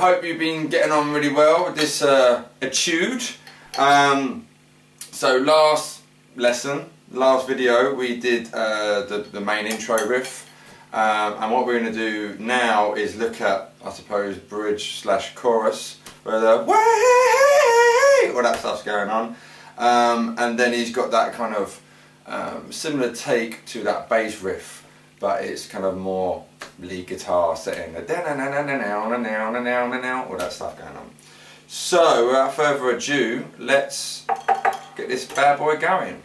hope you've been getting on really well with this etude. So last video, we did the main intro riff, and what we're going to do now is look at, I suppose, bridge / chorus, where the way, all that stuff's going on, and then he's got that kind of similar take to that bass riff, but it's kind of more lead guitar setting, all that stuff going on. So without further ado, let's get this bad boy going.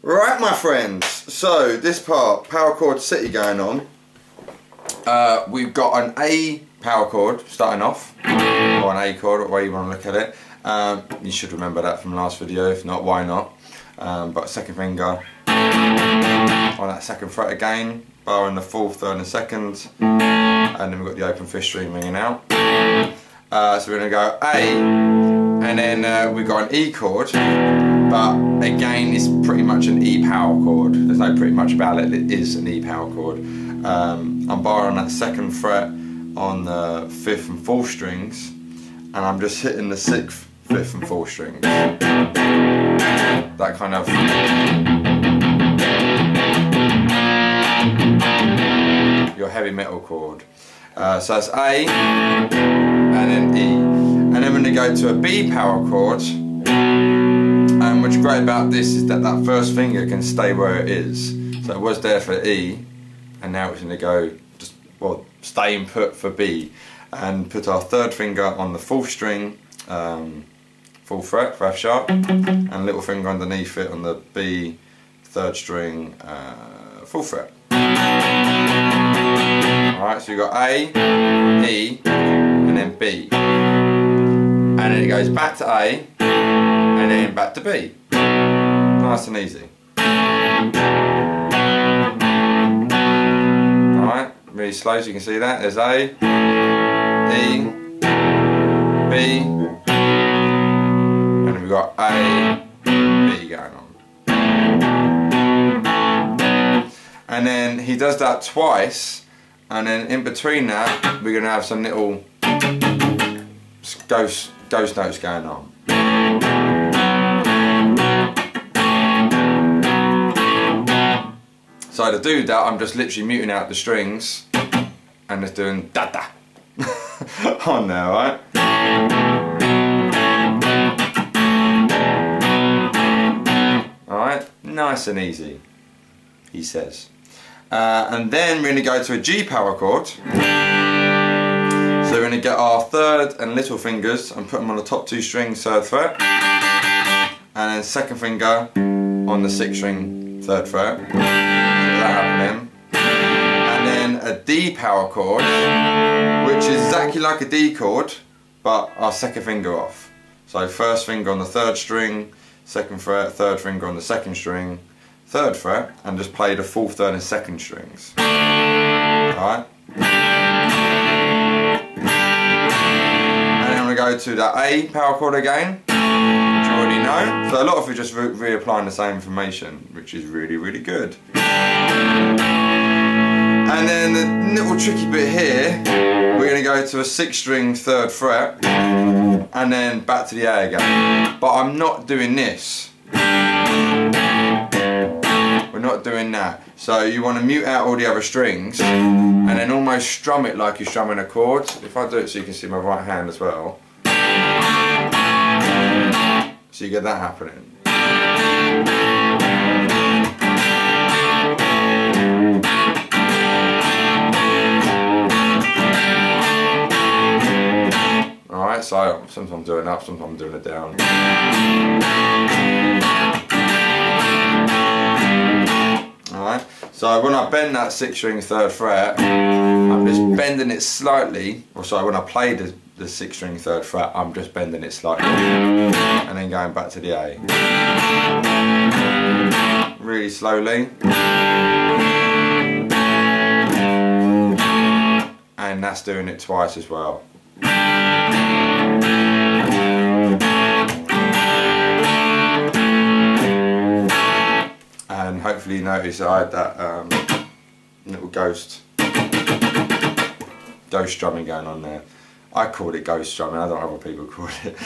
Right, my friends, so this part, power chord city going on. We've got an A power chord starting off, or an A chord, or way you want to look at it. You should remember that from last video, if not, why not? But second finger on that second fret again, bar in the 4th, 3rd and 2nd, and then we've got the open 5th string ringing out. So we're going to go A, and then we've got an E chord, but again it's pretty much an E power chord. There's no pretty much about it, it is an E power chord. I'm barring that 2nd fret on the 5th and 4th strings, and I'm just hitting the 6th, 5th and 4th strings. That kind of your heavy metal chord. So that's A, and then E. And then we're going to go to a B power chord. And what's great about this is that that first finger can stay where it is. So it was there for E, and now it's going to go, just, well, staying put for B. And put our 3rd finger on the 4th string, 4th fret, for F sharp, and little finger underneath it on the B, 3rd string, 4th fret. Alright, so you've got A, E, and then B. And then it goes back to A, and then back to B. Nice and easy. Alright, really slow so you can see that. There's A, E, B, and then we've got A, B going on. And then he does that twice, and then in between that we're going to have some little ghost notes going on. So to do that, I'm just literally muting out the strings and just doing da da on there, right? Alright, nice and easy, he says. And then we're going to go to a G power chord. So we're going to get our 3rd and little fingers and put them on the top 2 strings, 3rd fret, and then 2nd finger on the 6th string, 3rd fret. So that happening. And then a D power chord, which is exactly like a D chord, but our 2nd finger off. So 1st finger on the 3rd string, 2nd fret, 3rd finger on the 2nd string, 3rd fret, and just play the 4th, 3rd and 2nd strings. Alright? And then I'm going to go to that A power chord again, which you already know. So a lot of it just reapplying the same information, which is really, really good. And then the little tricky bit here, we're going to go to a 6th string 3rd fret, and then back to the A again. But I'm not doing this. We're not doing that. So you want to mute out all the other strings and then almost strum it like you're strumming a chord. If I do it so you can see my right hand as well. So you get that happening. Alright, so sometimes I'm doing up, sometimes I'm doing it down. Alright, so when I bend that 6th string 3rd fret, I'm just bending it slightly, or sorry, when I play the 6th string 3rd fret, I'm just bending it slightly, and then going back to the A. really slowly. And that's doing it twice as well. And hopefully you notice I had that little ghost strumming going on there. I call it ghost strumming, I don't know what other people call it.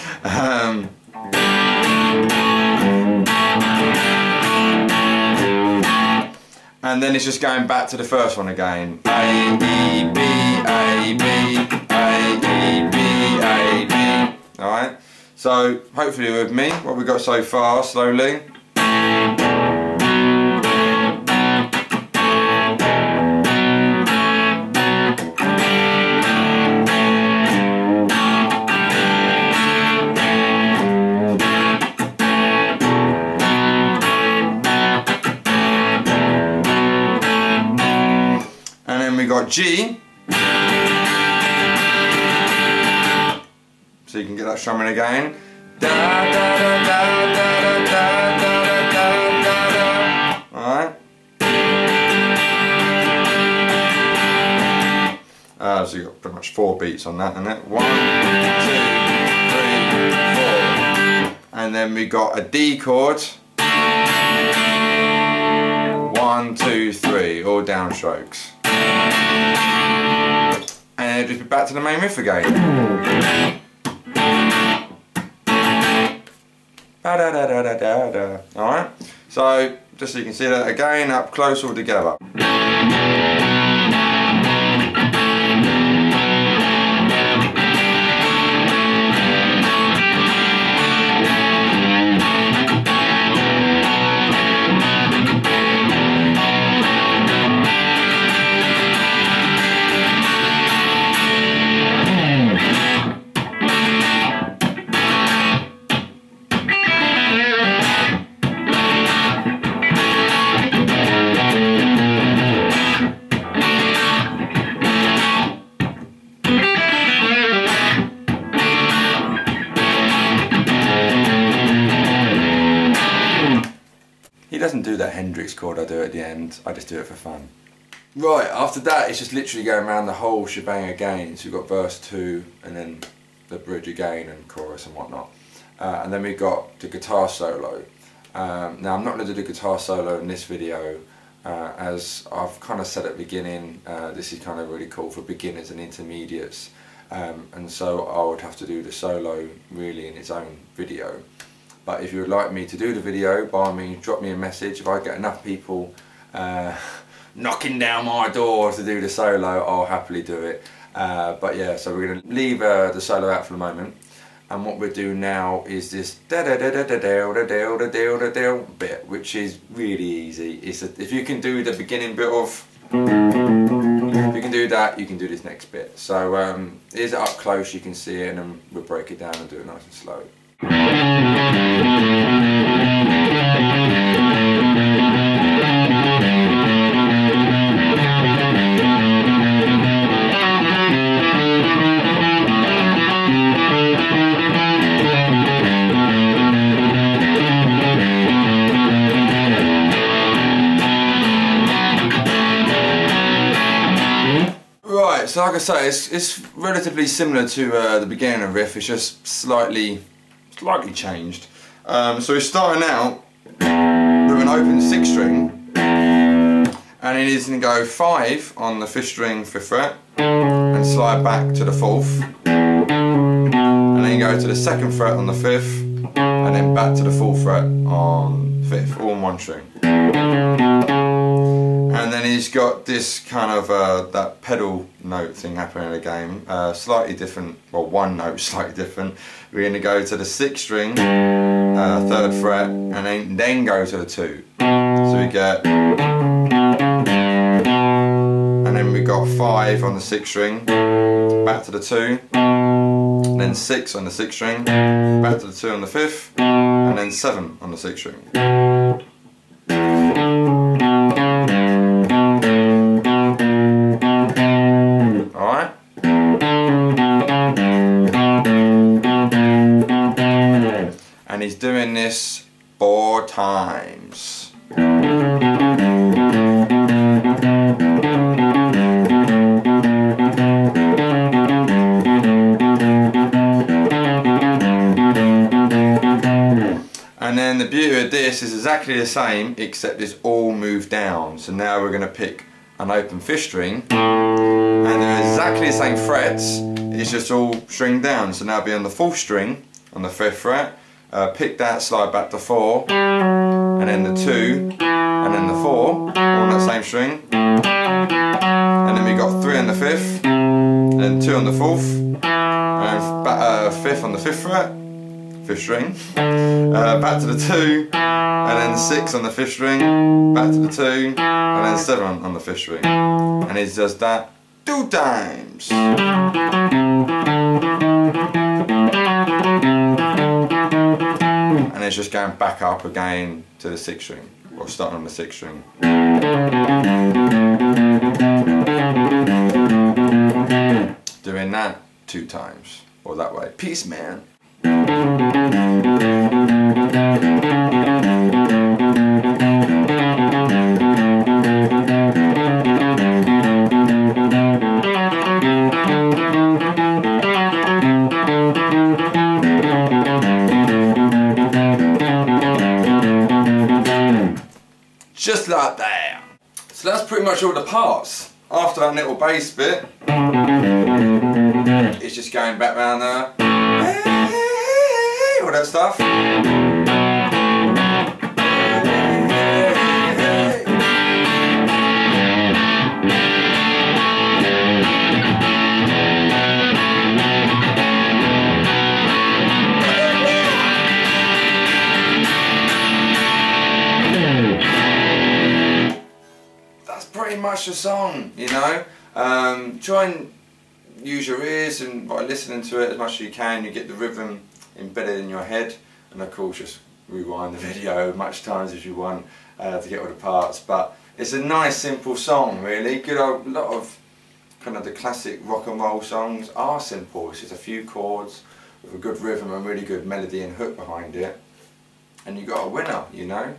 And then it's just going back to the first one again. A, E, B, A, B, A, E, B, A, B. Alright? So, hopefully you're with me, what we've got so far, slowly. We got G, so you can get that strumming again. Da, da, da, da, da, da, da, da, da, da. Alright. So you've got pretty much 4 beats on that, isn't it? 1, 2, 3, 4. And then we got a D chord. 1, 2, 3, all downstrokes. And just be back to the main riff again. Alright, so just so you can see that again, up close all together. He doesn't do that Hendrix chord I do at the end, I just do it for fun. Right, after that it's just literally going around the whole shebang again. So we've got verse 2 and then the bridge again and chorus and whatnot. And then we've got the guitar solo. Now I'm not going to do the guitar solo in this video, as I've kind of said at the beginning, this is kind of really cool for beginners and intermediates. And so I would have to do the solo really in its own video. But if you would like me to do the video, by all means drop me a message. If I get enough people knocking down my door to do the solo, I'll happily do it. But yeah, so we're going to leave the solo out for the moment. And what we'll do now is this bit, which is really easy. If you can do the beginning bit of, if you can do that, you can do this next bit. So here's it up close, you can see it, and then we'll break it down and do it nice and slow. Right, so like I say, it's relatively similar to the beginning of the riff, it's just slightly changed. So we're starting out with an open 6th string, and it is going to go 5 on the 5th string 5th fret, and slide back to the 4th, and then you go to the 2nd fret on the 5th, and then back to the 4th fret on 5th, all on 1 string. And then he's got this kind of that pedal note thing happening in the game, slightly different, well, one note slightly different. We're going to go to the 6th string, 3rd fret, and then go to the 2. So we get, and then we got 5 on the 6th string, back to the 2, and then 6 on the 6th string, back to the 2 on the 5th, and then 7 on the 6th string. And he's doing this 4 times. exactly the same except it's all moved down. So now we're going to pick an open 5th string and they're exactly the same frets, it's just all stringed down. So now it'll be on the 4th string on the 5th fret, pick that, slide back to 4 and then the 2 and then the 4 all on that same string, and then we got 3 on the 5th and then 2 on the 4th and 5th on the 5th fret, 5th string, back to the 2 and then 6 on the 5th string, back to the 2 and then 7 on the 5th string, and it does that 2 times. And it's just going back up again to the 6th string, or starting on the 6th string. Doing that 2 times, or that way. Peace, man. Just like that. So that's pretty much all the parts. After that little bass bit, it's just going back round there, all that stuff. Pretty much the song, you know. Try and use your ears and by listening to it as much as you can, you get the rhythm embedded in your head, and of course just rewind the video as much times as you want to get all the parts. But it's a nice simple song, really. Good old, lot of kind of the classic rock and roll songs are simple. It's just a few chords with a good rhythm and really good melody and hook behind it, and you got a winner, you know.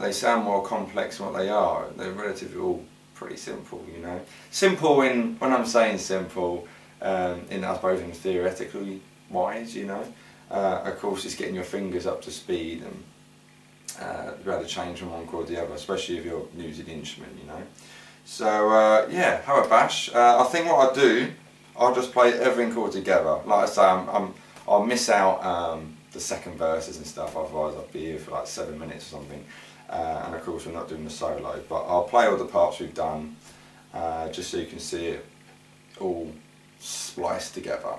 They sound more complex than what they are. They're relatively all pretty simple, you know. Simple when I'm saying simple, in I suppose in theoretically wise, you know. Of course, it's getting your fingers up to speed and be able to change from one chord to the other, especially if you're using the instrument, you know. So yeah, have a bash. I think what I'll do, I'll just play everything all together. Like I say, I'll miss out the second verses and stuff, otherwise I'll be here for like 7 minutes or something. And of course we're not doing the solo, but I'll play all the parts we've done just so you can see it all spliced together.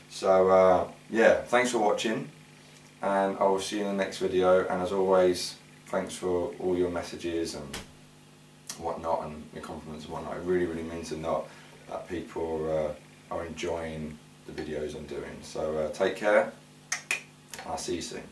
So yeah, thanks for watching, and I will see you in the next video, and as always, thanks for all your messages and whatnot and your compliments and whatnot. It really, really means a lot that people are enjoying the videos I'm doing. So take care. I'll see you soon.